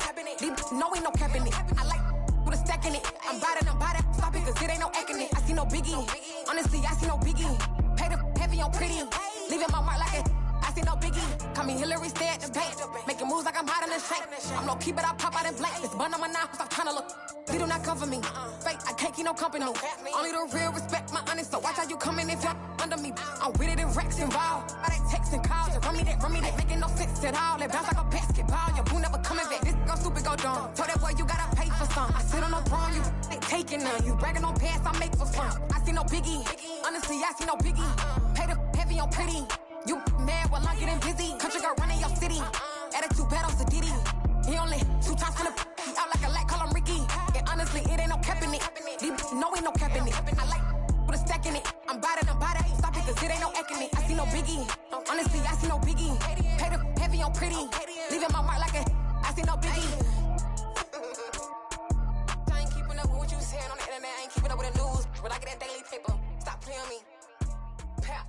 it. These no ain't no capping it. I like with a stack in it. I'm by that, stop it, cause it ain't no acting it. I see no biggie. Honestly, I see no biggie. Pay the heavy on pretty. Leaving my mark like it. I see no biggie. Call me Hillary, stay at the bank. Making moves like I'm hiding in shank. I'm low key, but I pop out in blank. This bun on my knife, stop trying to look. They do not cover me. Fake, I can't keep no company. Only the real respect my honest. So watch how you coming if you're under me. I'm with it in Rex involved. I they text and calls. Just run me that, making no sense at all. They bounce like a basketball. Your boo never coming back. This go stupid, go dumb. Told that boy you gotta pay for some. I sit on the throne, you ain't taking none. You bragging on pants, I make for fun. I see no biggie. Honestly, I see no biggie. Pay the heavy on pretty. You mad while I'm getting busy. Country girl running your city. Attitude bad on Sadiddy. He only 2 times from the he out like a light, call him Ricky. And honestly, it ain't no capping it. No ain't no capping it. I like with a stack in it. I'm by that, stop it, cause it ain't no acting it. I see no biggie. Honestly, I see no biggie. Pay the heavy on pretty. Leaving my mark like a I see no biggie. I ain't keeping up with what you saying on the internet. I ain't keeping up with the news. But I get that daily paper. Stop playing me. Pap.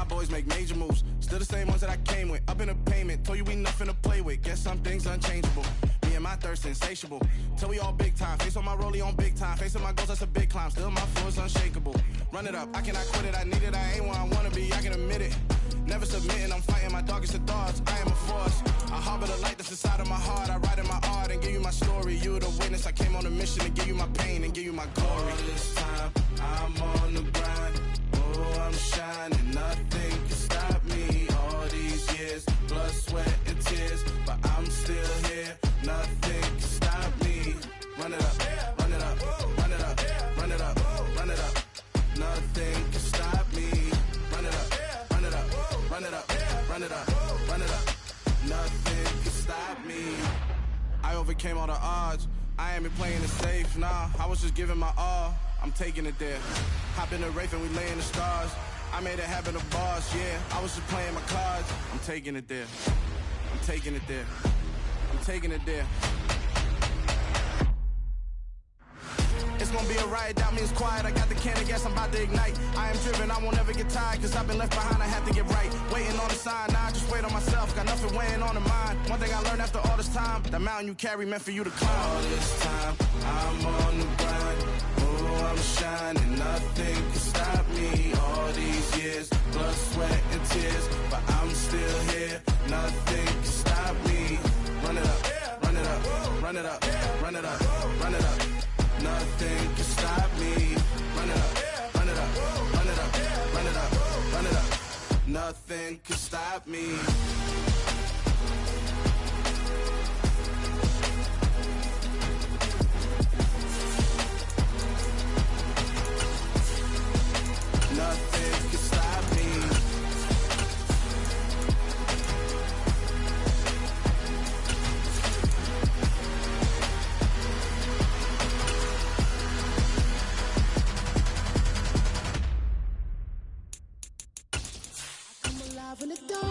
Boys make major moves, still the same ones that I came with. Up in a payment, told you we nothing to play with. Guess some things unchangeable. Me and my thirst insatiable. Till we all big time. Face on my rollie on big time. Facing my goals, that's a big climb. Still my flow is unshakable. Run it up, I cannot quit it. I need it, I ain't where I wanna be. I can admit it. Never submitting, I'm fighting my darkest of thoughts. I am a force. I harbor the light that's inside of my heart. I write in my art and give you my story. You the witness. I came on a mission to give you my pain and give you my glory. All this time, I'm on the grind. Oh, I'm shining, nothing can stop me. All these years, blood, sweat, and tears, but I'm still here. Nothing can stop me. Run it up, run it up, run it up, run it up, run it up. Nothing can stop me. Run it up, run it up, run it up, run it up, run it up. Nothing can stop me. I overcame all the odds. I ain't been playing it safe, nah. I was just giving my all. I'm taking it there. Hop in the Wraith and we lay in the stars. I made it happen to boss, yeah. I was just playing my cards. I'm taking it there. I'm taking it there. I'm taking it there. It's gonna be a riot, doubt me it's quiet. I got the can of gas, I'm about to ignite. I am driven, I won't ever get tired, cause I've been left behind, I have to get right. Waiting on the sign, now I just wait on myself. Got nothing weighing on the mind. One thing I learned after all this time, the mountain you carry meant for you to climb. All this time, I'm on the grind. Oh, I'm shining, nothing can stop me. All these years, blood, sweat, and tears, but I'm still here. Nothing can stop me. Run it up, run it up, run it up, run it up, run it up. Nothing can stop me. Run it up, run it up, run it up, run it up, run it up. Nothing can stop me. Nothing can stop me. In the dark,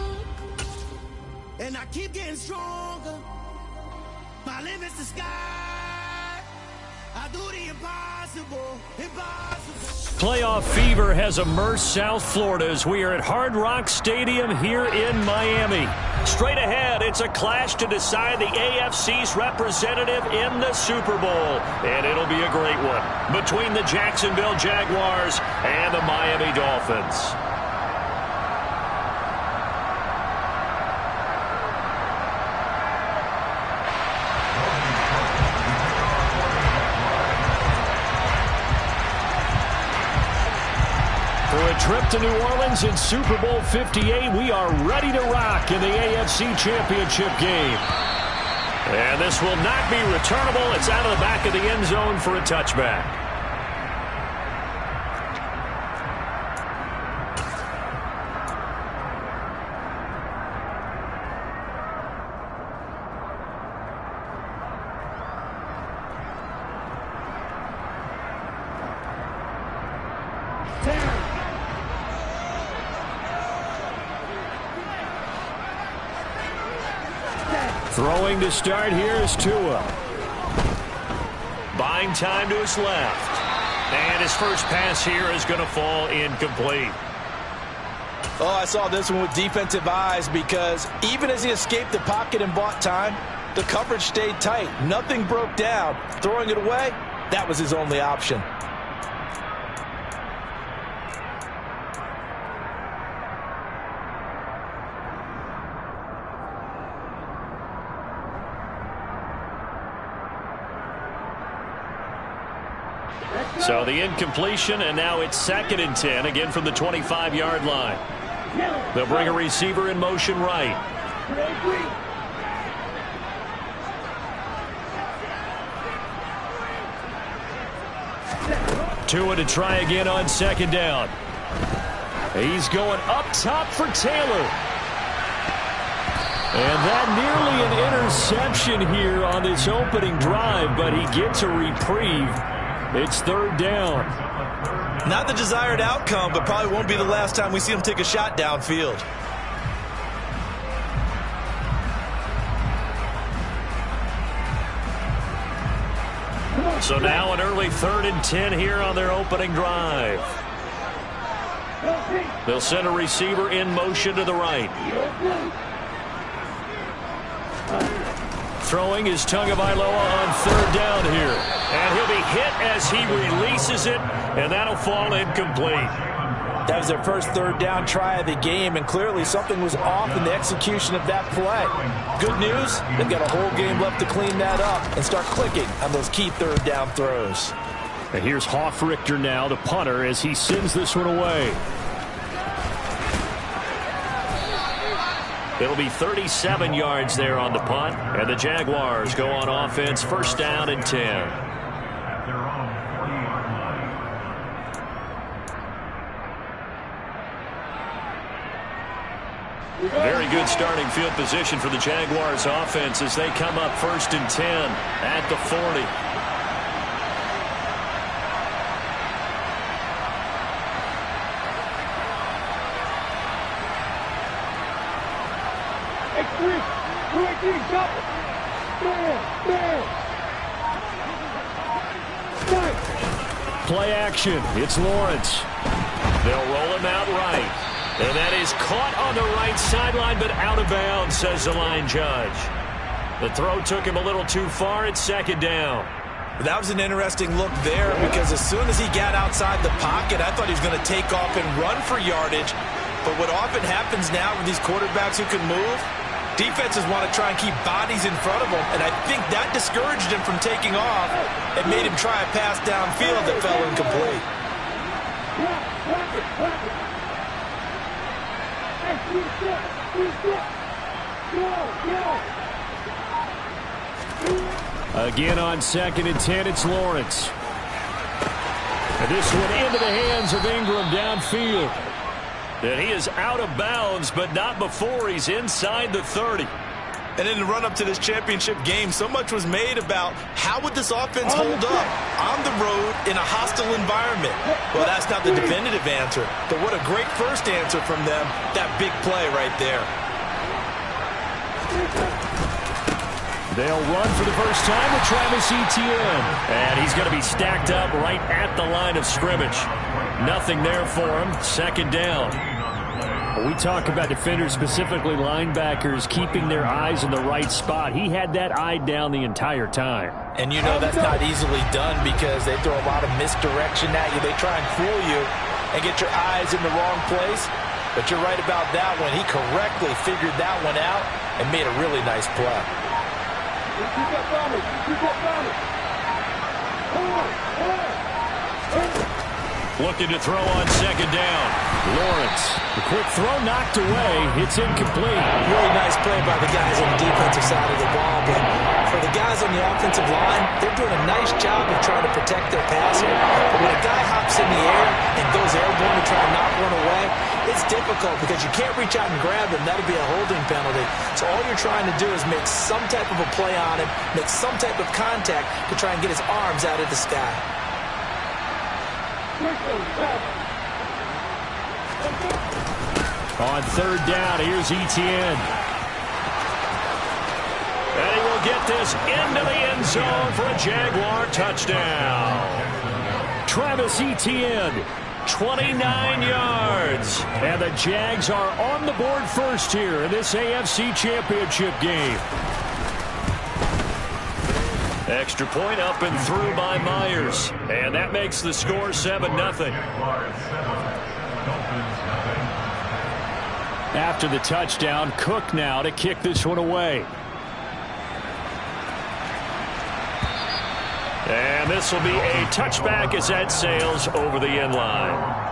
and I keep getting stronger. My limit's the sky. I do the impossible, impossible. Playoff fever has immersed South Florida as we are at Hard Rock Stadium here in Miami. Straight ahead, it's a clash to decide the AFC's representative in the Super Bowl. And it'll be a great one between the Jacksonville Jaguars and the Miami Dolphins. Trip to New Orleans in Super Bowl 58. We are ready to rock in the AFC Championship game. And this will not be returnable. It's out of the back of the end zone for a touchback. Throwing to start here is Tua. Buying time to his left. And his first pass here is going to fall incomplete. Oh, I saw this one with defensive eyes because even as he escaped the pocket and bought time, the coverage stayed tight. Nothing broke down. Throwing it away, that was his only option. So the incompletion, and now it's 2nd and 10, again from the 25-yard line. They'll bring a receiver in motion right. Tua to try again on 2nd down. He's going up top for Taylor. And that nearly an interception here on this opening drive, but he gets a reprieve. It's 3rd down. Not the desired outcome, but probably won't be the last time we see him take a shot downfield. So now an early 3rd and 10 here on their opening drive. They'll send a receiver in motion to the right. Throwing is Tagovailoa on 3rd down here. And he'll be hit as he releases it, and that'll fall incomplete. That was their first 3rd down try of the game, and clearly something was off in the execution of that play. Good news, they've got a whole game left to clean that up and start clicking on those key 3rd down throws. And here's Hofrichter now, the punter, as he sends this one away. It'll be 37 yards there on the punt, and the Jaguars go on offense, 1st down and 10. Very good starting field position for the Jaguars offense as they come up 1st and 10 at the 40. Play action. It's Lawrence. They'll roll him out right. And that is caught on the right sideline, but out of bounds, says the line judge. The throw took him a little too far. It's 2nd down. That was an interesting look there because as soon as he got outside the pocket, I thought he was going to take off and run for yardage. But what often happens now with these quarterbacks who can move, defenses want to try and keep bodies in front of them, and I think that discouraged him from taking off and made him try a pass downfield that fell incomplete. Again on 2nd and 10, it's Lawrence. And this one into the hands of Ingram downfield. And he is out of bounds, but not before he's inside the 30. And in the run-up to this championship game, so much was made about how would this offense hold up on the road in a hostile environment. Well, that's not the definitive answer, but what a great first answer from them, that big play right there. They'll run for the first time with Travis Etienne. And he's going to be stacked up right at the line of scrimmage. Nothing there for him. 2nd down. We talk about defenders, specifically linebackers, keeping their eyes in the right spot. He had that eye down the entire time. And you know that's not easily done because they throw a lot of misdirection at you. They try and fool you and get your eyes in the wrong place. But you're right about that one. He correctly figured that one out and made a really nice play. Looking to throw on 2nd down. Lawrence, the quick throw knocked away. It's incomplete. Really nice play by the guys on the defensive side of the ball, but for the guys on the offensive line, they're doing a nice job of trying to protect their passer. But when a guy hops in the air and goes airborne to try and knock one away, it's difficult because you can't reach out and grab him. That'll be a holding penalty. So all you're trying to do is make some type of a play on him, make some type of contact to try and get his arms out of the sky. On 3rd down, here's Etienne. will get this into the end zone for a Jaguar touchdown. Travis Etienne, 29 yards. And the Jags are on the board first here in this AFC Championship game. Extra point up and through by Myers. And that makes the score 7-0. After the touchdown, Cook now to kick this one away. And this will be a touchback as that sails over the end line.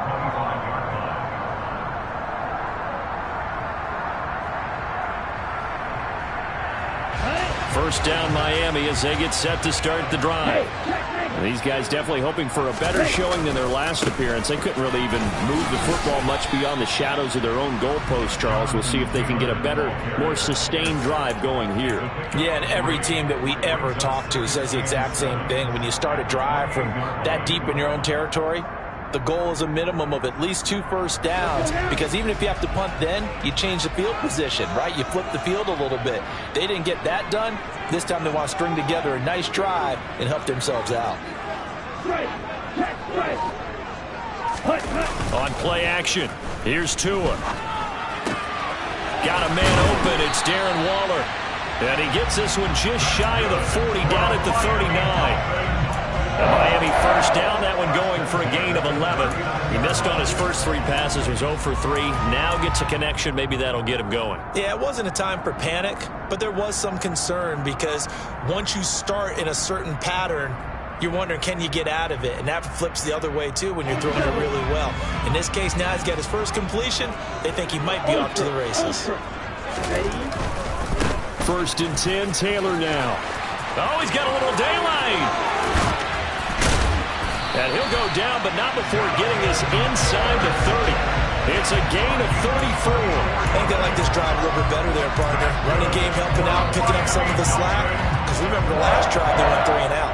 First down Miami as they get set to start the drive. These guys definitely hoping for a better showing than their last appearance. They couldn't really even move the football much beyond the shadows of their own goalpost, Charles. We'll see if they can get a better, more sustained drive going here. Yeah, and every team that we ever talk to says the exact same thing. When you start a drive from that deep in your own territory, the goal is a minimum of at least 2 first downs, because even if you have to punt then, you change the field position, right? You flip the field a little bit. They didn't get that done. This time they want to string together a nice drive and help themselves out. On play action, here's Tua. Got a man open, it's Darren Waller. And he gets this one just shy of the 40, down at the 39. A Miami first down, that one going for a gain of 11. He missed on his first 3 passes, was 0 for 3. Now gets a connection, maybe that'll get him going. Yeah, it wasn't a time for panic, but there was some concern, because once you start in a certain pattern, you're wondering, can you get out of it? And that flips the other way, too, when you're throwing it really well. In this case, now he's got his first completion. They think he might be off to the races. First and 10, Taylor now. Oh, he's got a little daylight. And he'll go down, but not before getting this inside the 30. It's a gain of 34. I think they like this drive a little bit better there, partner. Running game helping out, picking up some of the slack. Because remember the last drive, they went 3 and out.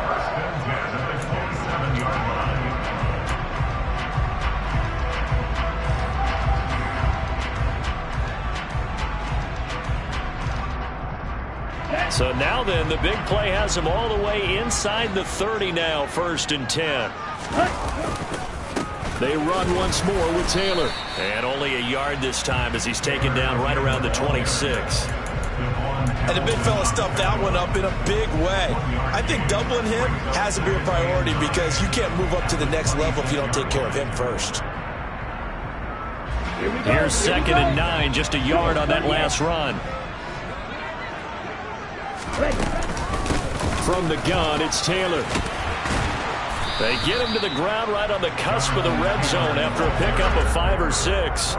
So now then, the big play has him all the way inside the 30 now, first and 10. They run once more with Taylor. And only a yard this time as he's taken down right around the 26. And the big fella stuffed that one up in a big way. I think doubling him has to be a priority, because you can't move up to the next level if you don't take care of him first. Here's 2nd and 9, just a yard on that last run. From the gun, it's Taylor. They get him to the ground right on the cusp of the red zone after a pickup of 5 or 6.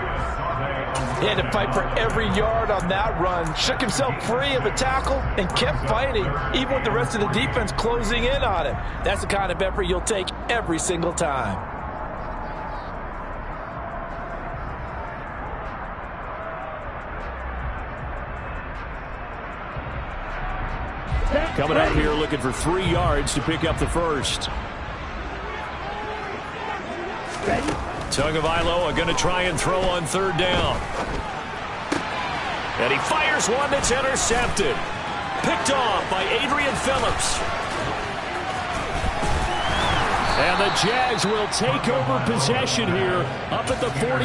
He had to fight for every yard on that run. Shook himself free of a tackle and kept fighting, even with the rest of the defense closing in on him. That's the kind of effort you'll take every single time. Coming up here looking for 3 yards to pick up the first. Tagovailoa going to try and throw on 3rd down. And he fires one that's intercepted. Picked off by Adrian Phillips. And the Jags will take over possession here up at the 44.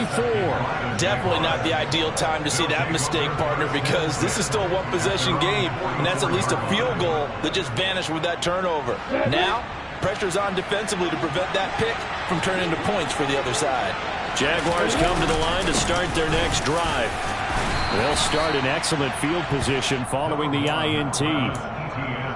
Definitely not the ideal time to see that mistake, partner, because this is still a one-possession game, and that's at least a field goal that just vanished with that turnover. Now, pressure's on defensively to prevent that pick from turning into points for the other side. Jaguars come to the line to start their next drive. They'll start in excellent field position following the INT.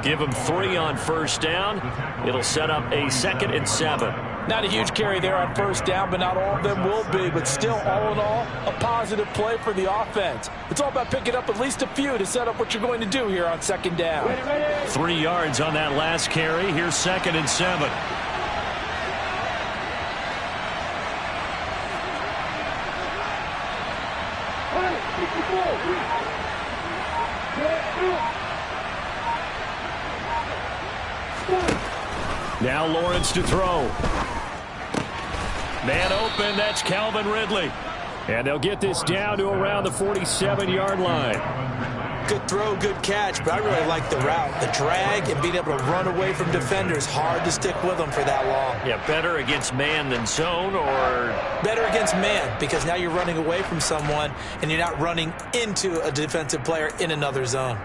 Give them 3 on first down. It'll set up a 2nd and 7. Not a huge carry there on first down, but not all of them will be. But still, all in all, a positive play for the offense. It's all about picking up at least a few to set up what you're going to do here on 2nd down. 3 yards on that last carry. Here's 2nd and 7. Now Lawrence to throw. Man open, that's Calvin Ridley. And they'll get this down to around the 47-yard line. Good throw, good catch, but I really like the route. The drag and being able to run away from defenders, hard to stick with them for that long. Yeah, better against man than zone, or? Better against man, because now you're running away from someone and you're not running into a defensive player in another zone.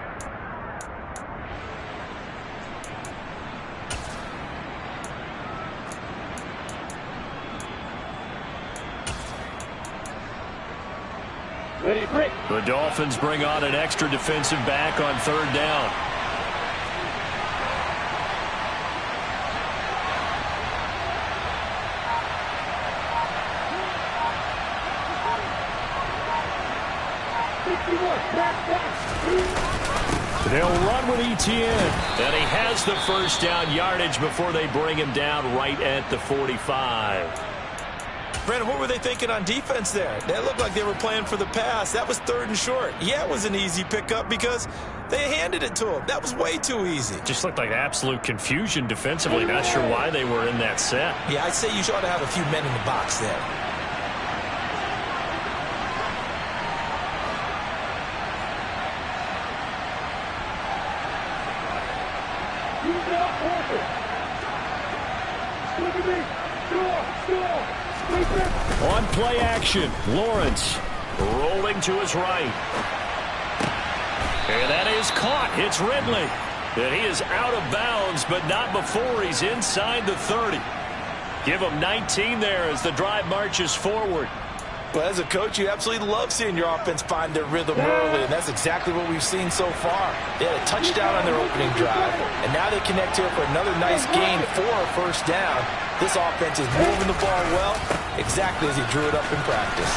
The Dolphins bring on an extra defensive back on third down. They'll run with Etienne. And he has the first down yardage before they bring him down right at the 45. Brandon, what were they thinking on defense there? They looked like they were playing for the pass. That was 3rd and short. Yeah, it was an easy pickup because they handed it to him. That was way too easy. Just looked like absolute confusion defensively. Not sure why they were in that set. Yeah, I'd say you ought to have a few men in the box there. On play action, Lawrence rolling to his right. And that is caught. It's Ridley. And he is out of bounds, but not before he's inside the 30. Give him 19 there as the drive marches forward. But as a coach, you absolutely love seeing your offense find their rhythm early, and that's exactly what we've seen so far. They had a touchdown on their opening drive, and now they connect here for another nice gain for a first down. This offense is moving the ball well, exactly as he drew it up in practice.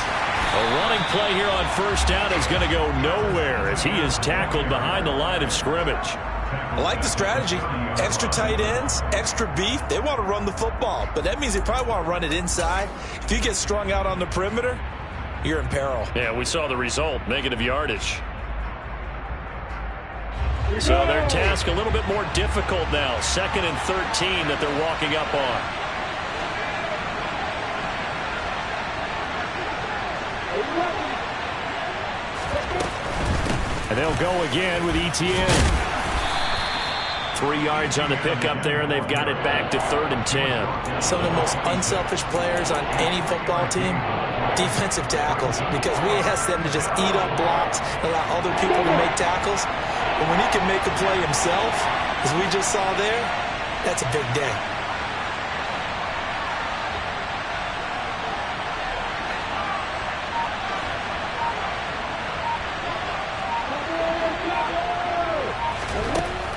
A running play here on first down is going to go nowhere as he is tackled behind the line of scrimmage. I like the strategy. Extra tight ends, extra beef. They want to run the football, but that means they probably want to run it inside. If you get strung out on the perimeter, you're in peril. Yeah, we saw the result, negative yardage. So their task a little bit more difficult now. 2nd and 13 that they're walking up on. And they'll go again with Etienne. 3 yards on the pickup there, and they've got it back to 3rd and 10. Some of the most unselfish players on any football team, defensive tackles, because we ask them to just eat up blocks, allow other people to make tackles. But when he can make a play himself, as we just saw there, that's a big day.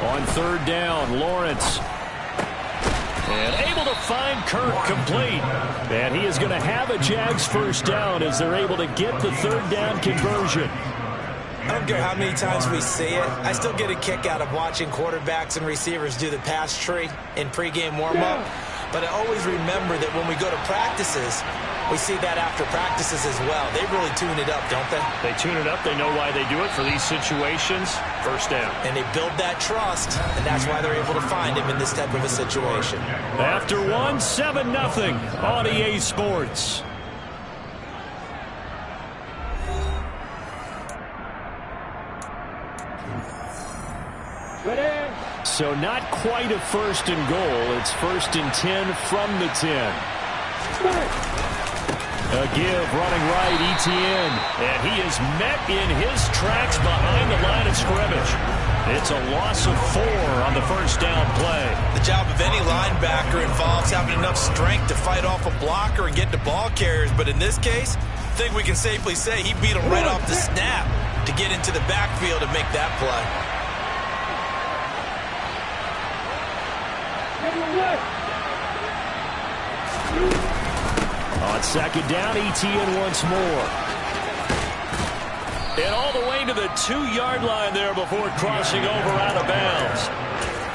On 3rd down, Lawrence. And able to find Kirk complete. And he is going to have a Jags first down as they're able to get the 3rd down conversion. I don't care how many times we see it. I still get a kick out of watching quarterbacks and receivers do the pass tree in pregame warm-up. But I always remember that when we go to practices, we see that after practices as well. They really tune it up, don't they? They tune it up. They know why they do it for these situations. First down. And they build that trust, and that's why they're able to find him in this type of a situation. After 1, 7-0 on EA Sports. So not quite a 1st and goal. It's 1st and 10 from the 10. A give, running right, Etienne. And he is met in his tracks behind the line of scrimmage. It's a loss of 4 on the first down play. The job of any linebacker involves having enough strength to fight off a blocker and get to ball carriers. But in this case, I think we can safely say he beat him right off the snap to get into the backfield and make that play. On 2nd down, Etienne once more. And all the way to the 2-yard line there before crossing over out of bounds.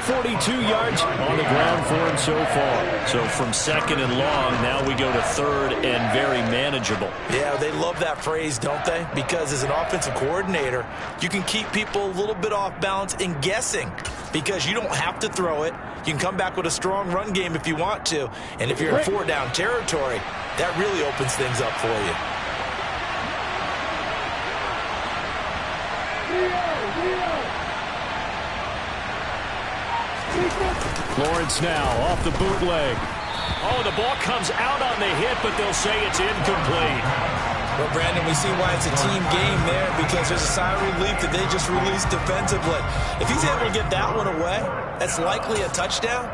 42 yards on the ground for him so far. So from 2nd and long, now we go to 3rd and very manageable. Yeah, they love that phrase, don't they? Because as an offensive coordinator, you can keep people a little bit off balance and guessing because you don't have to throw it. You can come back with a strong run game if you want to. And if you're in 4-down territory, that really opens things up for you. Lawrence now off the bootleg. Oh, the ball comes out on the hit, but they'll say it's incomplete. Well, Brandon, we see why it's a team game there, because there's a sigh of relief that they just released defensively. If he's able to get that one away, that's likely a touchdown.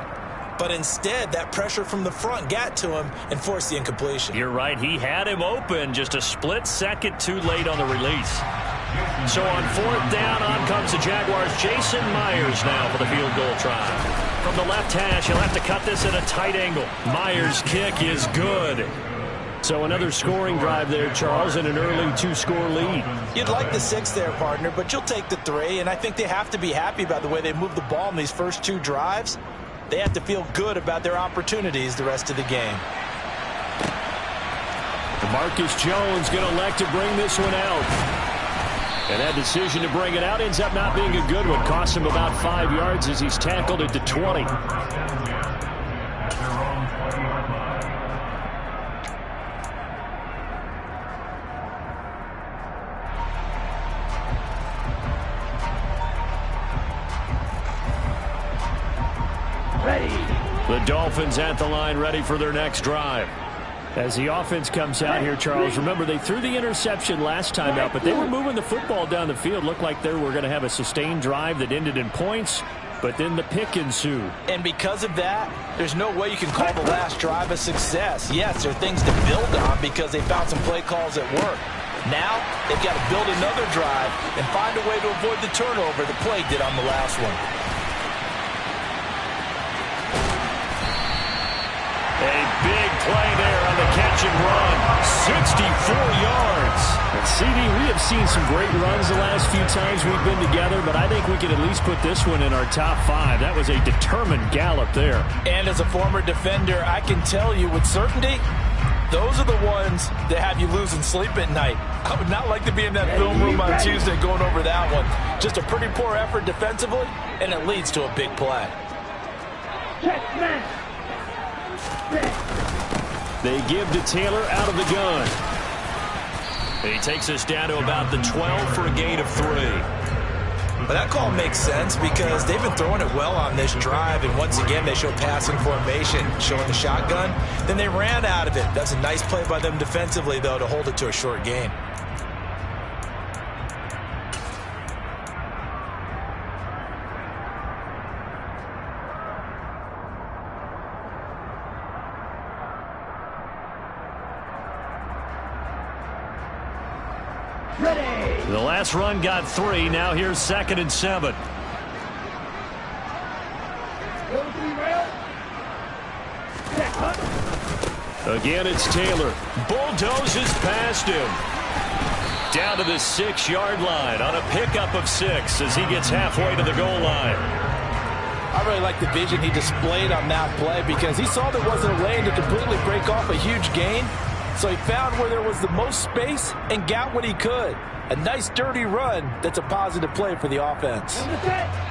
But instead, that pressure from the front got to him and forced the incompletion. You're right. He had him open, just a split second too late on the release. So on 4th down, on comes the Jaguars. Jason Myers now for the field goal try. From the left hash, he'll have to cut this at a tight angle. Myers' kick is good. So another scoring drive there, Charles, and an early 2-score lead. You'd like the 6 there, partner, but you'll take the 3, and I think they have to be happy about the way they moved the ball in these first 2 drives. They have to feel good about their opportunities the rest of the game. Marcus Jones going to elect to bring this one out. And that decision to bring it out ends up not being a good one. Costs him about 5 yards as he's tackled at the 20. The Dolphins at the line, ready for their next drive. As the offense comes out here, Charles, remember they threw the interception last time out, but they were moving the football down the field. Looked like they were going to have a sustained drive that ended in points, but then the pick ensued. And because of that, there's no way you can call the last drive a success. Yes, there are things to build on because they found some play calls at work. Now, they've got to build another drive and find a way to avoid the turnover the play did on the last one. A big play there on the catch and run. 64 yards. And CD, we have seen some great runs the last few times we've been together, but I think we can at least put this one in our top 5. That was a determined gallop there. And as a former defender, I can tell you with certainty, those are the ones that have you losing sleep at night. I would not like to be in that film room on Tuesday going over that one. Just a pretty poor effort defensively, and it leads to a big play. They give to Taylor out of the gun. He takes us down to about the 12 for a gain of 3. But that call makes sense because they've been throwing it well on this drive, and once again they show passing formation, showing the shotgun. Then they ran out of it. That's a nice play by them defensively, though, to hold it to a short gain. The last run got 3. Now here's 2nd and 7. Again, it's Taylor. Bulldozes past him. Down to the 6-yard line on a pickup of 6 as he gets halfway to the goal line. I really like the vision he displayed on that play because he saw there wasn't a lane to completely break off a huge gain. So he found where there was the most space and got what he could. A nice dirty run that's a positive play for the offense.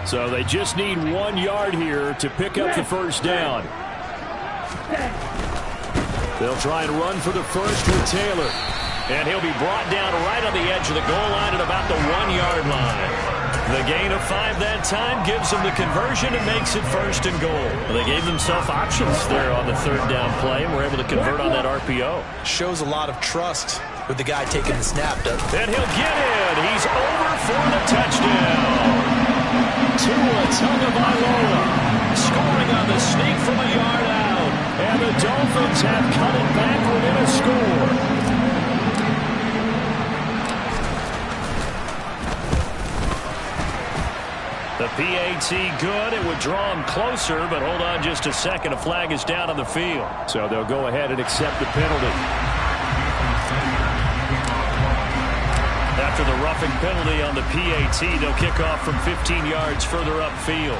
So they just need 1 yard here to pick up the first down. They'll try and run for the first with Taylor. And he'll be brought down right on the edge of the goal line at about the 1-yard line. The gain of 5 that time gives them the conversion and makes it 1st and goal. Well, they gave themselves options there on the 3rd down play and were able to convert on that RPO. Shows a lot of trust with the guy taking the snap, doesn't it? And he'll get in. He's over for the touchdown. Tua Tagovailoa scoring on the sneak from a yard out. And the Dolphins have cut it back within a score. The PAT good. It would draw him closer, but hold on just a second. A flag is down on the field. So they'll go ahead and accept the penalty. After the roughing penalty on the PAT, they'll kick off from 15 yards further upfield.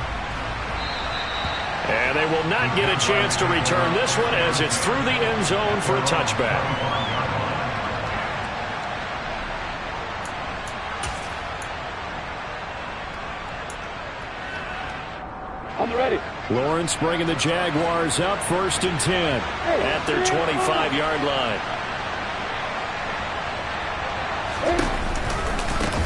And they will not get a chance to return this one as it's through the end zone for a touchback. Lawrence bringing the Jaguars up 1st and 10 at their 25-yard line.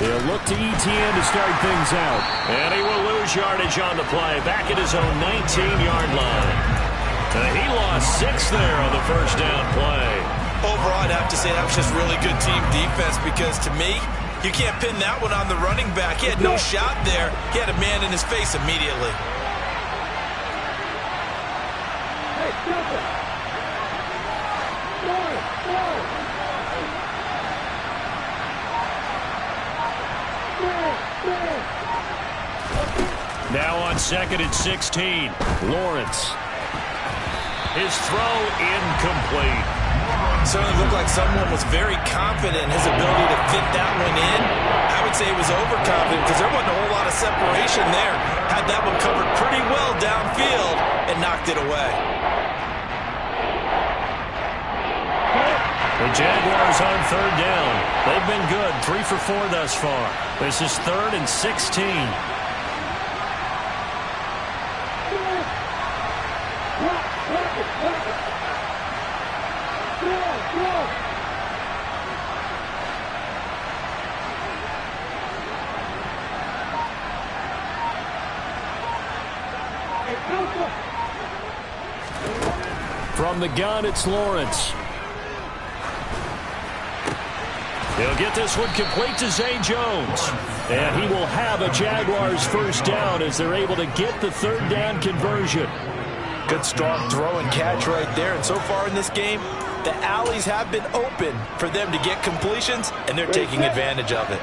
He'll look to ETN to start things out. And he will lose yardage on the play. Back at his own 19-yard line. He lost 6 there on the first down play. Overall, I'd have to say that was just really good team defense because, to me, you can't pin that one on the running back. He had no shot there. He had a man in his face immediately. Now on 2nd and 16, Lawrence. His throw incomplete. Certainly looked like someone was very confident in his ability to fit that one in. I would say he was overconfident because there wasn't a whole lot of separation there. Had that one covered pretty well downfield and knocked it away. The Jaguars on 3rd down. They've been good, 3 for 4 thus far. This is 3rd and 16. From the gun, it's Lawrence. He'll get this one complete to Zay Jones. And he will have a Jaguars first down as they're able to get the 3rd down conversion. Good strong throw and catch right there. And so far in this game, the alleys have been open for them to get completions, and they're taking advantage of it.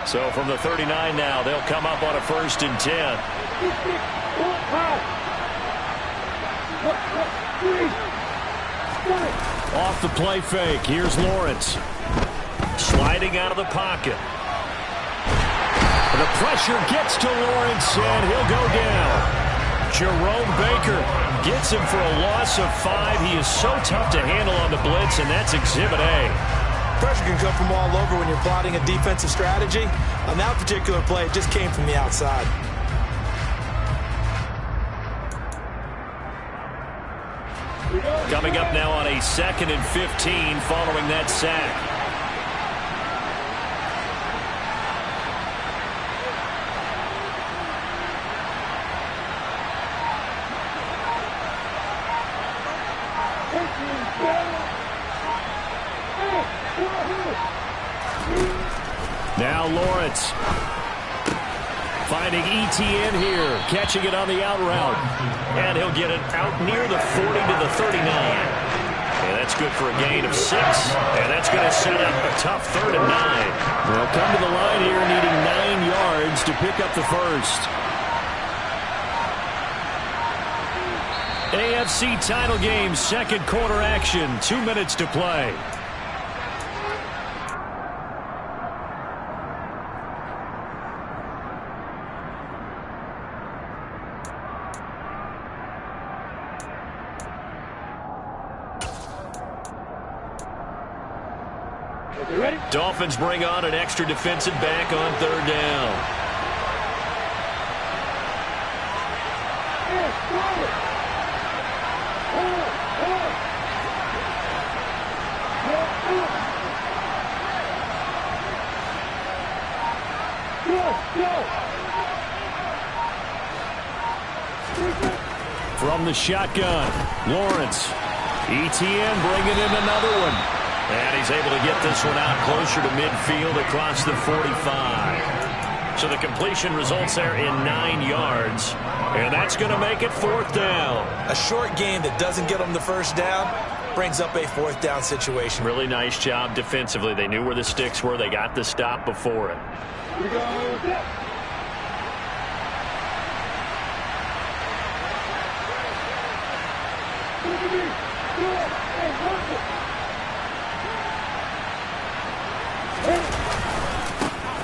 So from the 39 now, they'll come up on a 1st and 10. Off the play fake, here's Lawrence. Sliding out of the pocket. The pressure gets to Lawrence, and he'll go down. Jerome Baker gets him for a loss of 5. He is so tough to handle on the blitz, and that's Exhibit A. Pressure can come from all over when you're plotting a defensive strategy. On that particular play, it just came from the outside. Coming up now on a 2nd and 15 following that sack. Now Lawrence finding ETN here, catching it on the out route. And he'll get it out near the 40 to the 39. And that's good for a gain of 6. And that's going to set up a tough 3rd and 9. They'll come to the line here needing 9 yards to pick up the first. AFC title game, 2nd quarter action, 2 minutes to play. Dolphins bring on an extra defensive back on 3rd down. From the shotgun, Lawrence. ETN bringing in another one. And he's able to get this one out closer to midfield across the 45. So the completion results there in 9 yards. And that's going to make it 4th down. A short game that doesn't get them the first down brings up a 4th down situation. Really nice job defensively. They knew where the sticks were. They got the stop before it.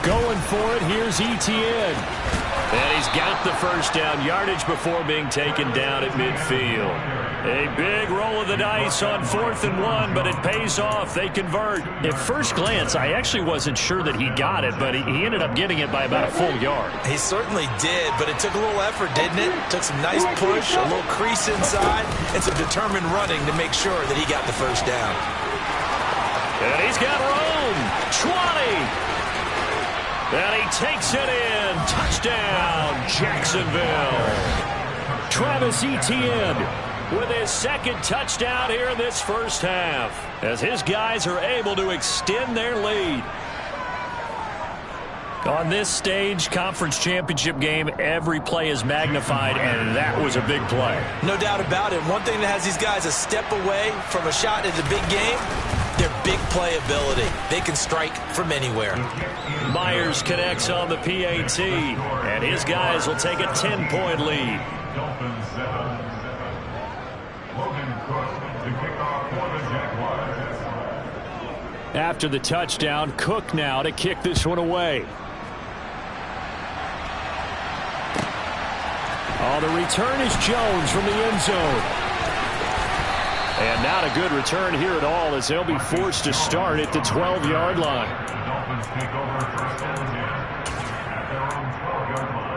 Going for it, here's ETN. And he's got the first down, yardage before being taken down at midfield. A big roll of the dice on 4th and 1, but it pays off. They convert. At first glance, I actually wasn't sure that he got it, but he ended up getting it by about a full yard. He certainly did, but it took a little effort, didn't it? Took some nice push, a little crease inside, and some determined running to make sure that he got the first down. And he's got room. 20. And he takes it in. Touchdown, Jacksonville. Travis Etienne with his second touchdown here in this first half, as his guys are able to extend their lead. On this stage, conference championship game, every play is magnified, and that was a big play. No doubt about it. One thing that has these guys a step away from a shot in the big game, their big play ability. They can strike from anywhere. Myers connects on the PAT, and his guys will take a 10-point lead. Dolphins 7. Logan Cook to kick off for the Jaguars. After the touchdown, Cook now to kick this one away. Oh, the return is Jones from the end zone. And not a good return here at all, as they'll be forced to start at the 12-yard line. The Dolphins take over first and 10 at their own 12-yard line.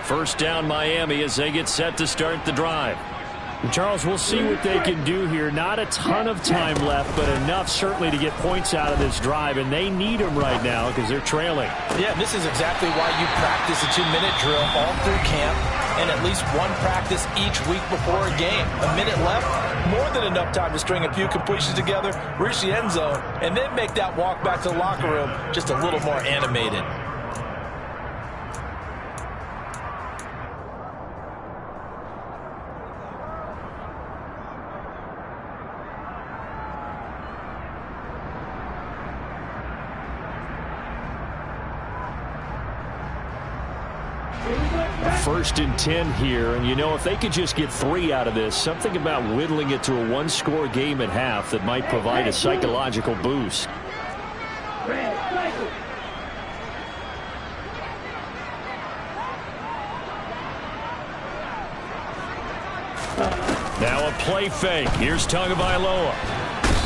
First down, Miami, as they get set to start the drive. Charles, we'll see what they can do here. Not a ton of time left, but enough certainly to get points out of this drive, and they need them right now because they're trailing. Yeah, this is exactly why you practice a 2-minute drill all through camp and at least one practice each week before a game. A minute left, more than enough time to string a few completions together, reach the end zone, and then make that walk back to the locker room just a little more animated. First and 10 here, and you know, if they could just get 3 out of this, something about whittling it to a one-score game at half that might provide a psychological boost. Now a play fake. Here's Tagovailoa.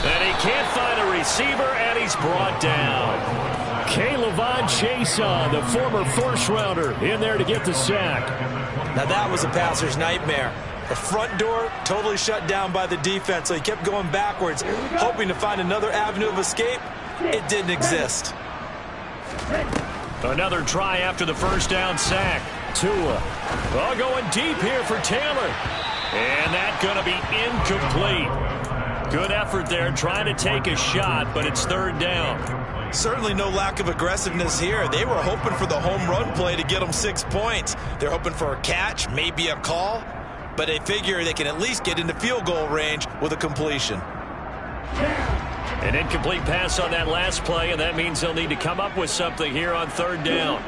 And he can't find a receiver, and he's brought down. K'Lavon Chaisson, the former first-rounder, in there to get the sack. Now that was a passer's nightmare. The front door totally shut down by the defense, so he kept going backwards, hoping to find another avenue of escape. It didn't exist. Another try after the first down sack. Tua. Oh, going deep here for Taylor. And that's going to be incomplete. Good effort there, trying to take a shot, but it's third down. Certainly no lack of aggressiveness here. They were hoping for the home run play to get them 6 points. They're hoping for a catch, maybe a call, but they figure they can at least get into field goal range with a completion. An incomplete pass on that last play, and that means they'll need to come up with something here on third down.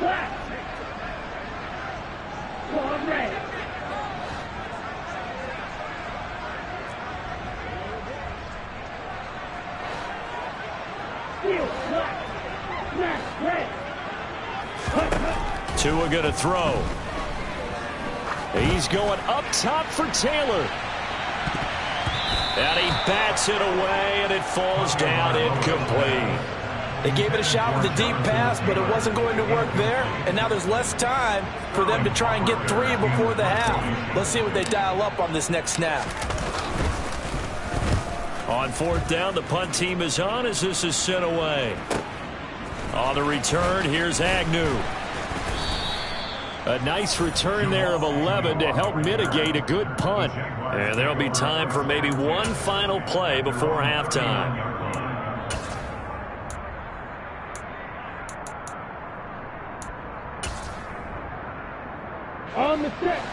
Tua going to throw. He's going up top for Taylor. And he bats it away, and it falls down incomplete. They gave it a shot with a deep pass, but it wasn't going to work there. And now there's less time for them to try and get 3 before the half. Let's see what they dial up on this next snap. On fourth down, the punt team is on as this is sent away. On the return, here's Agnew. A nice return there of 11 to help mitigate a good punt. And there'll be time for maybe one final play before halftime. On the set.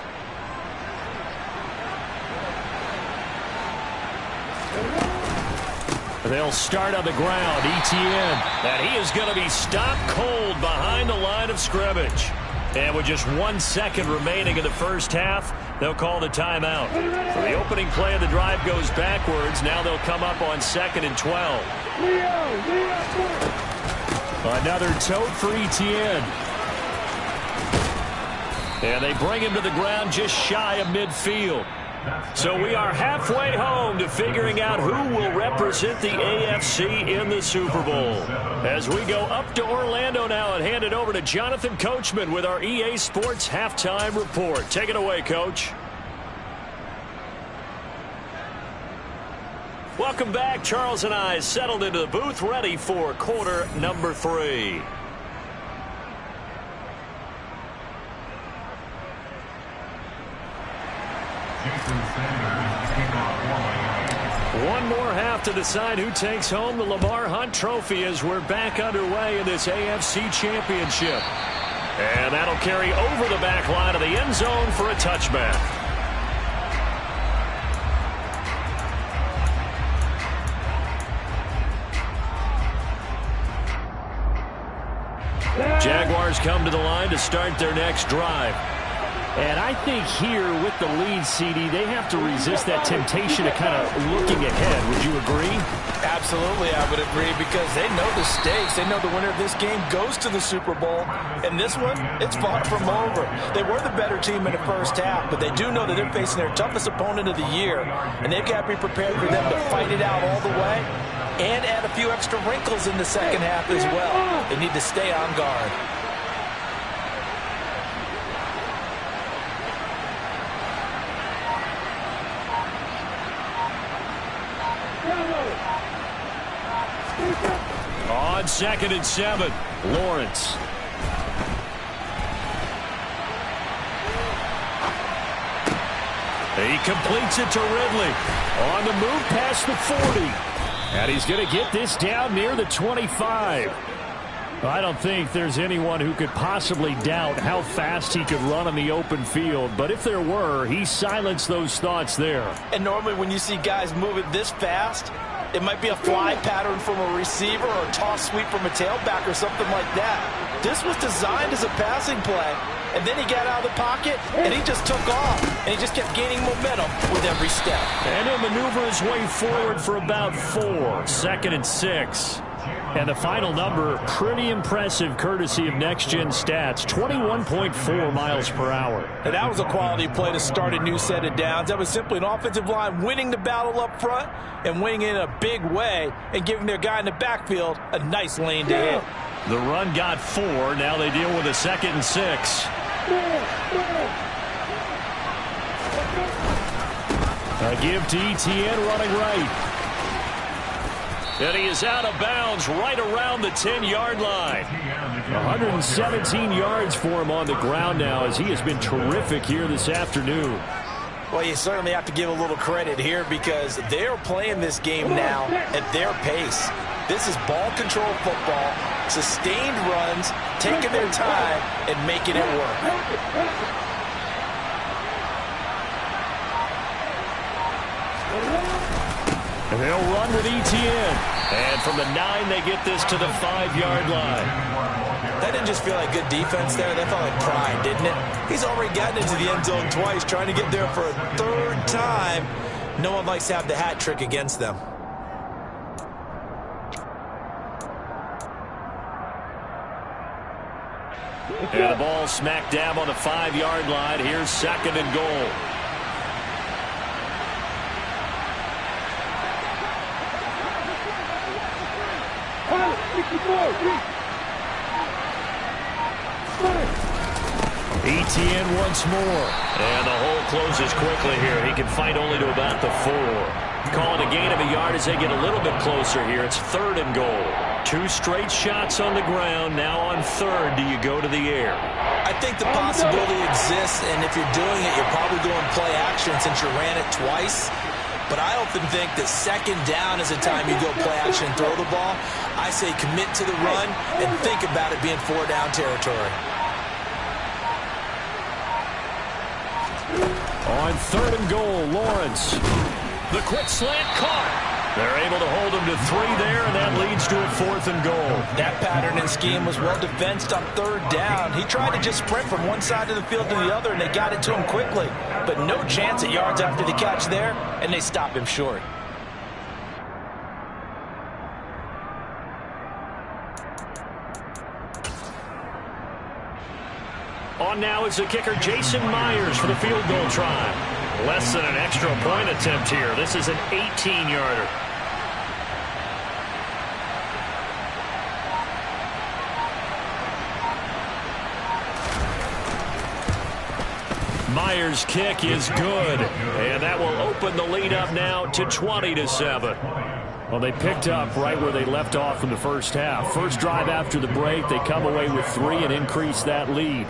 They'll start on the ground. Etienne. And he is going to be stopped cold behind the line of scrimmage. And with just 1 second remaining in the first half, they'll call the timeout. So the opening play of the drive goes backwards. Now they'll come up on 2nd and 12. Another tote for Etienne. And they bring him to the ground just shy of midfield. So we are halfway home to figuring out who will represent the AFC in the Super Bowl. As we go up to Orlando now and hand it over to Jonathan Coachman with our EA Sports Halftime Report. Take it away, Coach. Welcome back. Charles and I settled into the booth, ready for quarter number 3. One more half to decide who takes home the Lamar Hunt Trophy as we're back underway in this AFC Championship. And that'll carry over the back line of the end zone for a touchback. Jaguars come to the line to start their next drive. And I think here with the lead, CD, they have to resist that temptation of kind of looking ahead. Would you agree? Absolutely, I would agree, because they know the stakes. They know the winner of this game goes to the Super Bowl. And this one, it's far from over. They were the better team in the first half, but they do know that they're facing their toughest opponent of the year. And they've got to be prepared for them to fight it out all the way and add a few extra wrinkles in the second half as well. They need to stay on guard. On 2nd and 7, Lawrence. He completes it to Ridley. On the move past the 40. And he's going to get this down near the 25. I don't think there's anyone who could possibly doubt how fast he could run on the open field. But if there were, he silenced those thoughts there. And normally when you see guys move it this fast, it might be a fly pattern from a receiver or a toss sweep from a tailback or something like that. This was designed as a passing play. And then he got out of the pocket, and he just took off. And he just kept gaining momentum with every step. And he'll maneuver his way forward for about 4. 2nd and 6. And the final number, pretty impressive courtesy of next-gen stats, 21.4 miles per hour. And that was a quality play to start a new set of downs. That was simply an offensive line winning the battle up front and winning in a big way and giving their guy in the backfield a nice lane to hit. The run got 4. Now they deal with a 2nd and 6. A give to Etienne running right. And he is out of bounds right around the 10-yard line. 117 yards for him on the ground now as he has been terrific here this afternoon. Well, you certainly have to give a little credit here because they're playing this game now at their pace. This is ball control football, sustained runs, taking their time and making it work. And they'll run with Etienne. And from the 9, they get this to the 5-yard line. That didn't just feel like good defense there. That felt like pride, didn't it? He's already gotten into the end zone twice, trying to get there for a 3rd time. No one likes to have the hat trick against them. And the ball smack dab on the 5-yard line. Here's 2nd and goal. Etienne once more. And the hole closes quickly here. He can fight only to about the 4. Calling a gain of a yard as they get a little bit closer here. It's 3rd and goal. 2 straight shots on the ground. Now on 3rd, do you go to the air? I think the possibility exists, and if you're doing it, you're probably going play action since you ran it twice. But I often think that 2nd down is the time you go play action and throw the ball. I say commit to the run and think about it being 4-down territory. On 3rd and goal, Lawrence. The quick slant caught. They're able to hold him to 3 there, and that leads to a 4th and goal. That pattern and scheme was well defensed on 3rd down. He tried to just sprint from one side of the field to the other, and they got it to him quickly. But no chance at yards after the catch there, and they stop him short. On now is the kicker, Jason Myers, for the field goal try. Less than an extra point attempt here. This is an 18-yarder. Myers' kick is good, and that will open the lead up now to 20-7. Well, they picked up right where they left off in the first half. First drive after the break, they come away with 3 and increase that lead.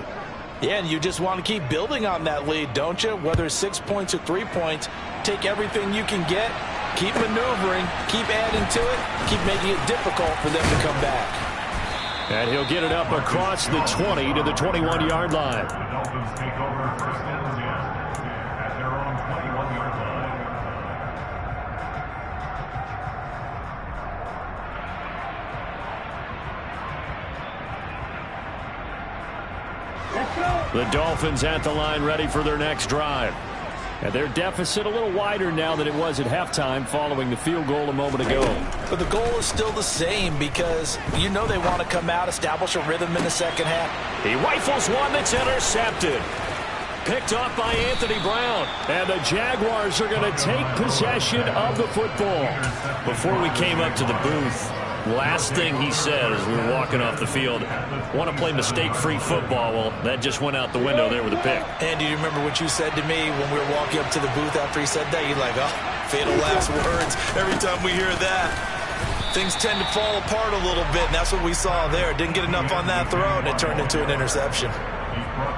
Yeah, and you just want to keep building on that lead, don't you? Whether it's 6 points or 3 points, take everything you can get, keep maneuvering, keep adding to it, keep making it difficult for them to come back. And he'll get it up across the 20 to the 21-yard line. The Dolphins take over first and 10 at their own 21-yard line. The Dolphins at the line ready for their next drive. And their deficit a little wider now than it was at halftime following the field goal a moment ago. But the goal is still the same because you know they want to come out, establish a rhythm in the second half. He rifles one that's intercepted. Picked off by Anthony Brown. And the Jaguars are going to take possession of the football. Before we came up to the booth, last thing he said as we were walking off the field, want to play mistake-free football. Well, that just went out the window there with a pick. And do you remember what you said to me when we were walking up to the booth after he said that? You're like, oh, fatal last words. Every time we hear that, things tend to fall apart a little bit, and that's what we saw there. Didn't get enough on that throw, and it turned into an interception.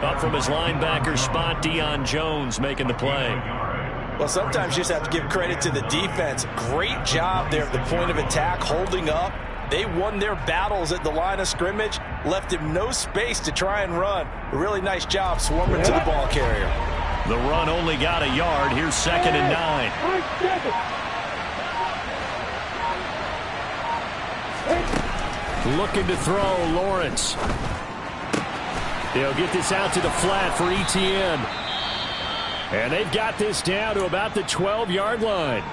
Up from his linebacker spot, Deion Jones making the play. Well, sometimes you just have to give credit to the defense. Great job there at the point of attack, holding up. They won their battles at the line of scrimmage, left him no space to try and run. A really nice job swarming to the ball carrier. The run only got a yard. Here's 2nd and 9. Looking to throw, Lawrence. They'll get this out to the flat for Etienne. And they've got this down to about the 12-yard line.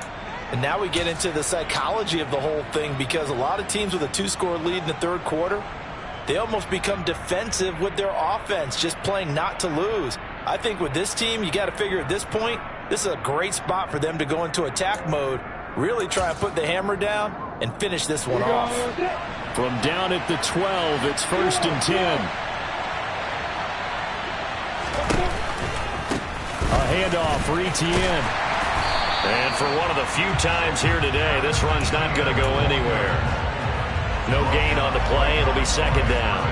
And now we get into the psychology of the whole thing because a lot of teams with a 2-score lead in the third quarter, they almost become defensive with their offense, just playing not to lose. I think with this team, you got to figure at this point, this is a great spot for them to go into attack mode, really try and put the hammer down and finish this one off. From down at the 12, it's 1st and 10. A handoff for Etienne. And for one of the few times here today, this run's not going to go anywhere. No gain on the play. It'll be 2nd down.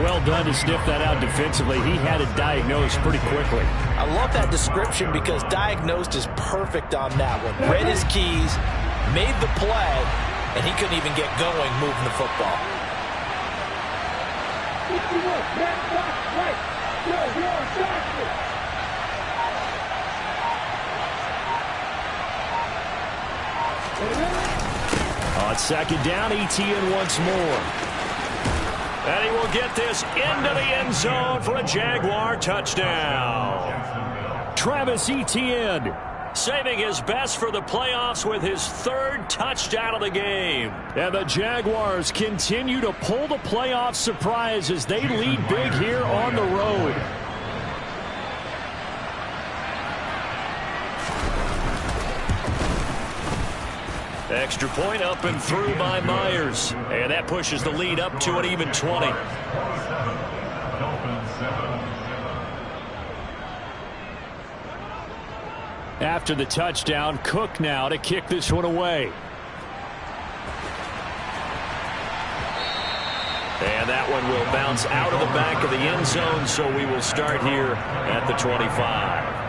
Well done to sniff that out defensively. He had it diagnosed pretty quickly. I love that description because diagnosed is perfect on that one. Read his keys, made the play, and he couldn't even get going moving the football. On 2nd down, Etienne once more. And he will get this into the end zone for a Jaguar touchdown. Travis Etienne saving his best for the playoffs with his 3rd touchdown of the game. And the Jaguars continue to pull the playoff surprise as they lead big here on the road. Extra point up and through by Myers. And that pushes the lead up to an even 20. After the touchdown, Cook now to kick this one away. And that one will bounce out of the back of the end zone, so we will start here at the 25.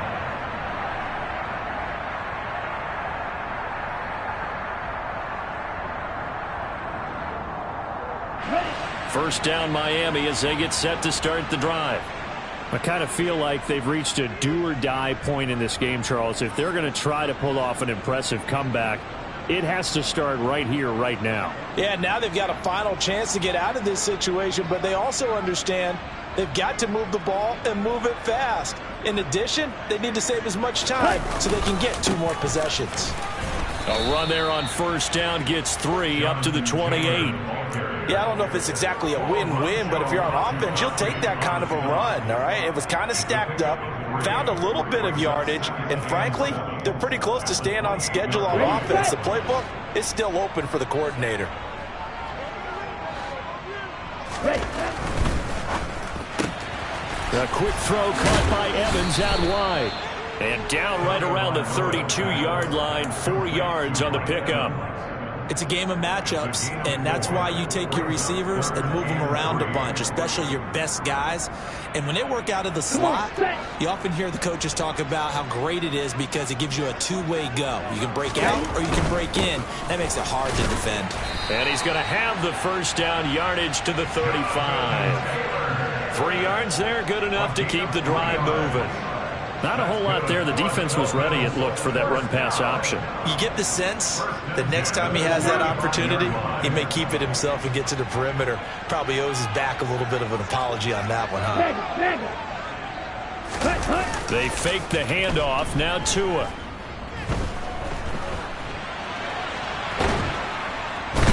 First down Miami as they get set to start the drive. I kind of feel like they've reached a do-or-die point in this game, Charles. If they're going to try to pull off an impressive comeback, it has to start right here, right now. Yeah, now they've got a final chance to get out of this situation, but they also understand they've got to move the ball and move it fast. In addition, they need to save as much time so they can get 2 more possessions. A run there on first down gets 3 up to the 28. Yeah, I don't know if it's exactly a win-win, but if you're on offense, you'll take that kind of a run, all right? It was kind of stacked up. found a little bit of yardage, and frankly, they're pretty close to staying on schedule on offense. The playbook is still open for the coordinator. A quick throw caught by Evans out wide. And down right around the 32-yard line, 4 yards on the pickup. It's a game of matchups, and that's why you take your receivers and move them around a bunch, especially your best guys. And when they work out of the slot, you often hear the coaches talk about how great it is because it gives you a two-way go. You can break out or you can break in. That makes it hard to defend. And he's going to have the first down, yardage to the 35. 3 yards there, good enough to keep the drive moving. Not a whole lot there. The defense was ready, it looked, for that run-pass option. You get the sense that next time he has that opportunity, he may keep it himself and get to the perimeter. Probably owes his back a little bit of an apology on that one, huh? They fake the handoff. Now Tua.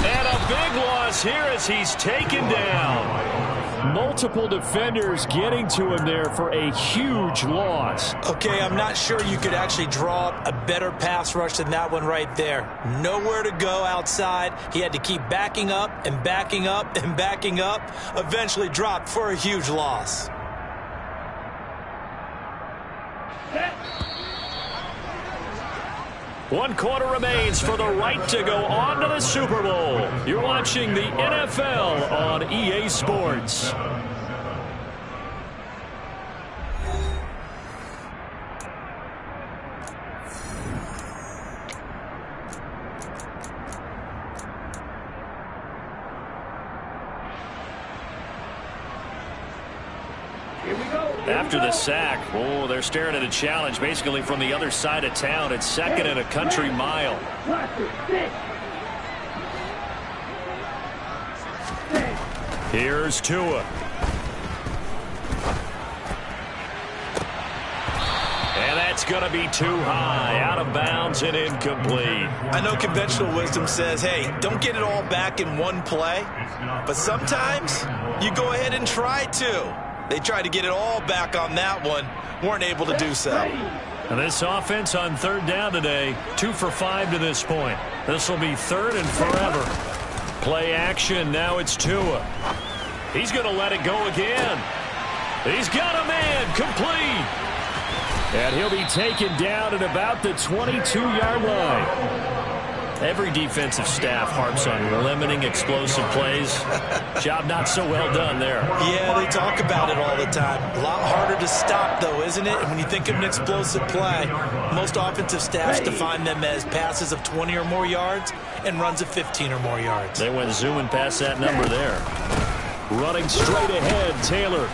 And a big loss here as he's taken down. Multiple defenders getting to him there for a huge loss. Okay, I'm not sure you could actually draw up a better pass rush than that one right there. Nowhere to go outside. He had to keep backing up and backing up and backing up. Eventually dropped for a huge loss. One quarter remains for the right to go on to the Super Bowl. You're watching the NFL on EA Sports. After the sack, oh, they're staring at a challenge basically from the other side of town. It's 2nd and a country mile. Here's Tua. And that's going to be too high, out of bounds and incomplete. I know conventional wisdom says, hey, don't get it all back in one play. But sometimes you go ahead and try to. They tried to get it all back on that one. Weren't able to do so. And this offense on 3rd down today, 2 for 5 to this point. This will be 3rd and forever. Play action. Now it's Tua. He's going to let it go again. He's got a man complete. And he'll be taken down at about the 22-yard line. Every defensive staff harps on limiting explosive plays. Job not so well done there. Yeah, they talk about it all the time. A lot harder to stop, though, isn't it? And when you think of an explosive play, most offensive staffs define them as passes of 20 or more yards and runs of 15 or more yards. They went zooming past that number there. Running straight ahead, Taylor.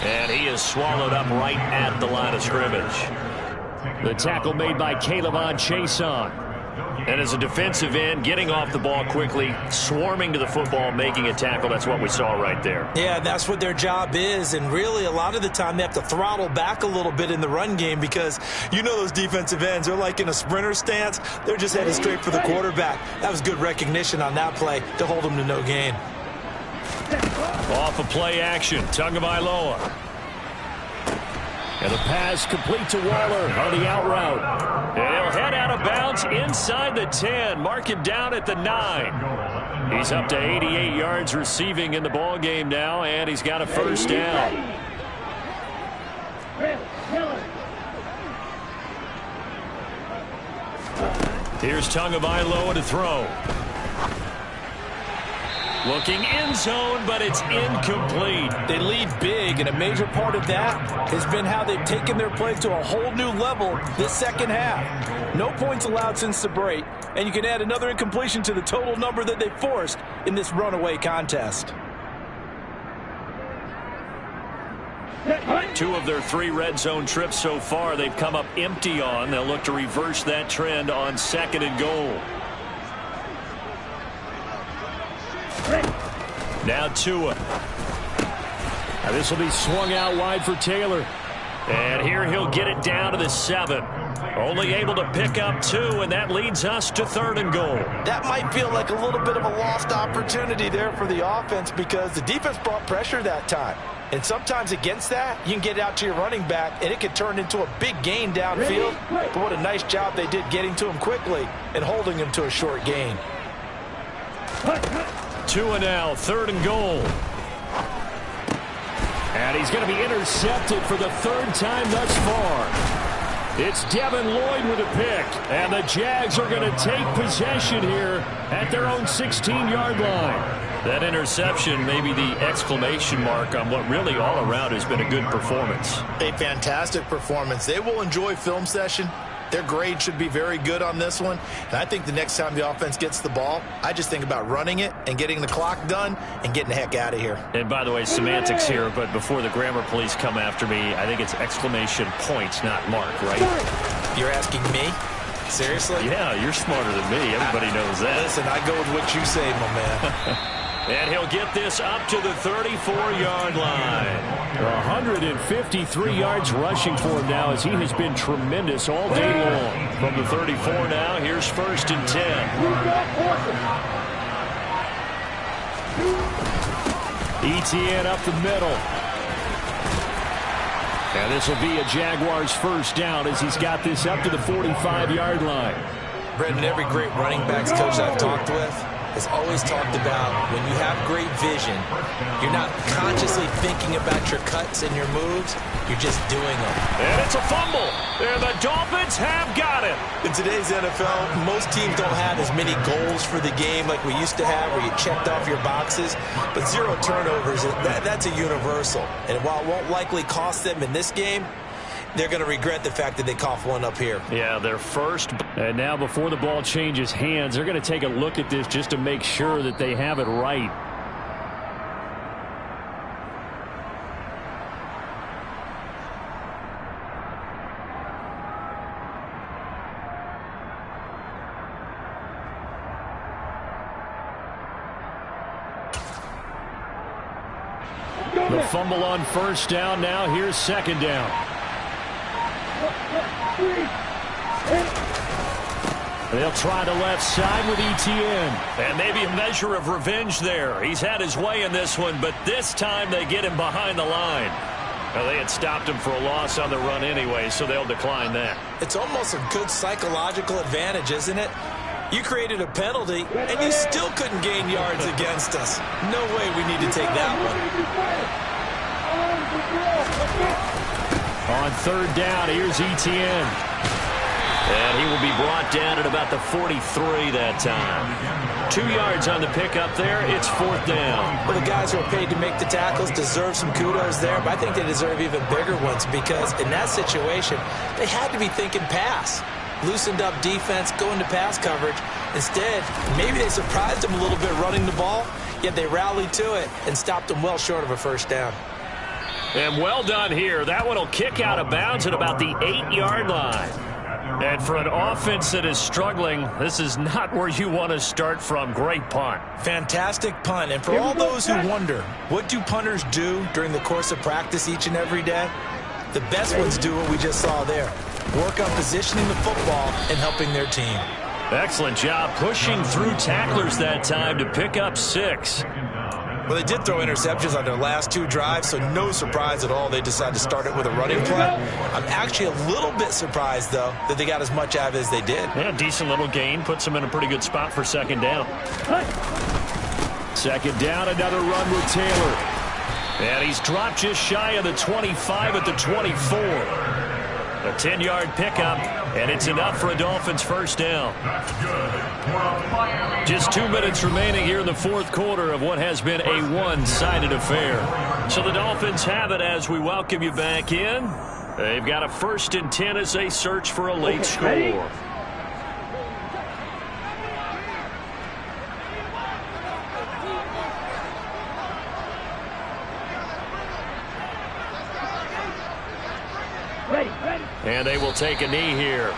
And he is swallowed up right at the line of scrimmage. The tackle made by Caleb Chason. And as a defensive end, getting off the ball quickly, swarming to the football, making a tackle, that's what we saw right there. Yeah, that's what their job is, and really a lot of the time they have to throttle back a little bit in the run game because you know those defensive ends, they're like in a sprinter stance. They're just headed straight for the quarterback. That was good recognition on that play to hold them to no gain. Off of play action, Tagovailoa. And the pass complete to Waller on the out route. And he'll head out of bounds inside the 10. Mark him down at the 9. He's up to 88 yards receiving in the ball game now, and he's got a first down. Here's Tagovailoa to throw. Looking end zone, but it's incomplete. They lead big, and a major part of that has been how they've taken their play to a whole new level this second half. No points allowed since the break, and you can add another incompletion to the total number that they forced in this runaway contest. 2 of their 3 red zone trips so far they've come up empty on. They'll look to reverse that trend on 2nd and goal. Now Tua. Now this will be swung out wide for Taylor. And here he'll get it down to the 7. Only able to pick up 2, and that leads us to 3rd and goal. That might feel like a little bit of a lost opportunity there for the offense because the defense brought pressure that time. And sometimes against that, you can get out to your running back, and it can turn into a big gain downfield. But what a nice job they did getting to him quickly and holding him to a short gain. 2 and now, 3rd and goal. And he's going to be intercepted for the 3rd time thus far. It's Devin Lloyd with a pick. And the Jags are going to take possession here at their own 16-yard line. That interception may be the exclamation mark on what really all around has been a good performance. A fantastic performance. They will enjoy film session. Their grade should be very good on this one. And I think the next time the offense gets the ball, I just think about running it and getting the clock done and getting the heck out of here. And by the way, semantics here, but before the grammar police come after me, I think it's exclamation points, not mark, right? You're asking me? Seriously? Yeah, you're smarter than me. Everybody knows that. Listen, I go with what you say, my man. And he'll get this up to the 34-yard line. 153 yards rushing for him now as he has been tremendous all day long. From the 34 now, here's 1st and 10. Etienne up the middle. And this will be a Jaguars 1st down as he's got this up to the 45-yard line. Brendan, every great running backs coach I've talked with has always talked about when you have great vision, you're not consciously thinking about your cuts and your moves, you're just doing them. And it's a fumble. And the Dolphins have got it. In today's NFL, most teams don't have as many goals for the game like we used to have where you checked off your boxes, but 0 turnovers, that's a universal. And while it won't likely cost them in this game, they're going to regret the fact that they coughed one up here. Yeah, their first. And now before the ball changes hands, they're going to take a look at this just to make sure that they have it right. The fumble on 1st down. Now here's 2nd down. They'll try the left side with Etienne. And maybe a measure of revenge there. He's had his way in this one, but this time they get him behind the line. Well, they had stopped him for a loss on the run anyway, so they'll decline that. It's almost a good psychological advantage, isn't it? You created a penalty, and you still couldn't gain yards against us. No way we need to take that one. On 3rd down, here's Etienne. And he will be brought down at about the 43 that time. 2 yards on the pickup there. It's 4th down. Well, the guys who are paid to make the tackles deserve some kudos there, but I think they deserve even bigger ones because in that situation, they had to be thinking pass. Loosened up defense, going to pass coverage. Instead, maybe they surprised them a little bit running the ball, yet they rallied to it and stopped them well short of a 1st down. And well done here. That one will kick out of bounds at about the 8-yard line. And for an offense that is struggling, this is not where you want to start from. Great punt. Fantastic punt. And for all those who wonder, what do punters do during the course of practice each and every day? The best ones do what we just saw there. Work on positioning the football and helping their team. Excellent job pushing through tacklers that time to pick up 6. Well, they did throw interceptions on their last 2 drives, so no surprise at all they decided to start it with a running play. I'm actually a little bit surprised, though, that they got as much out of it as they did. Yeah, decent little gain. Puts them in a pretty good spot for 2nd down. 2nd down, another run with Taylor. And he's dropped just shy of the 25 at the 24. A 10-yard pickup, and it's enough for a Dolphins 1st down. Just 2 minutes remaining here in the 4th quarter of what has been a one-sided affair. So the Dolphins have it as we welcome you back in. They've got a 1st and 10 as they search for a late score. And they will take a knee here.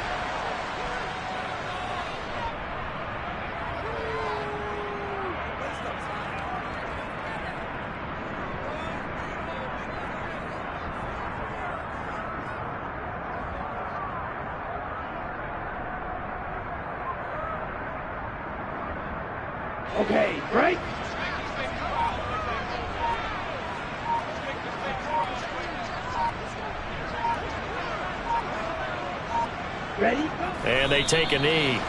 Okay, break. Ready? And they take a knee.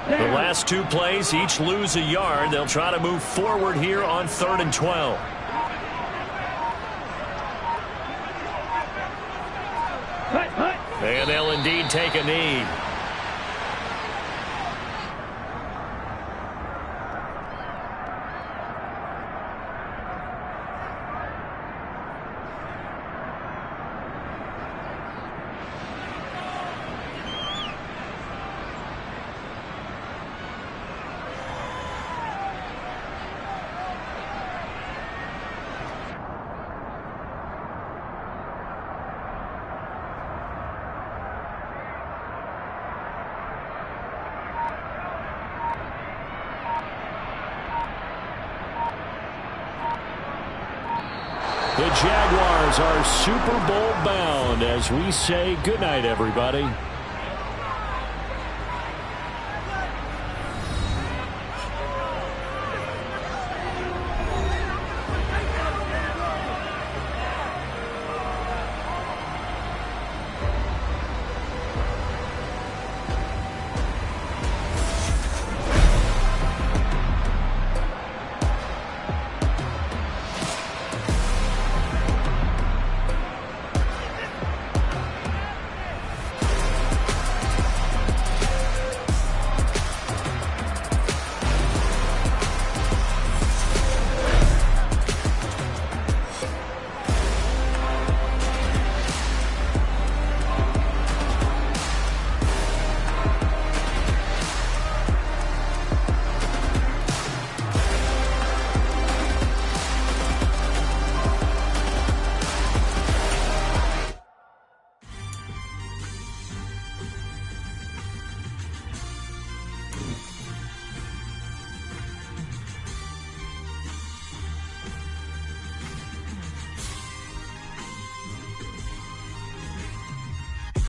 The last two plays, each lose a yard. They'll try to move forward here on 3rd and 12. And they'll indeed take a knee. The Jaguars are Super Bowl bound as we say goodnight, everybody.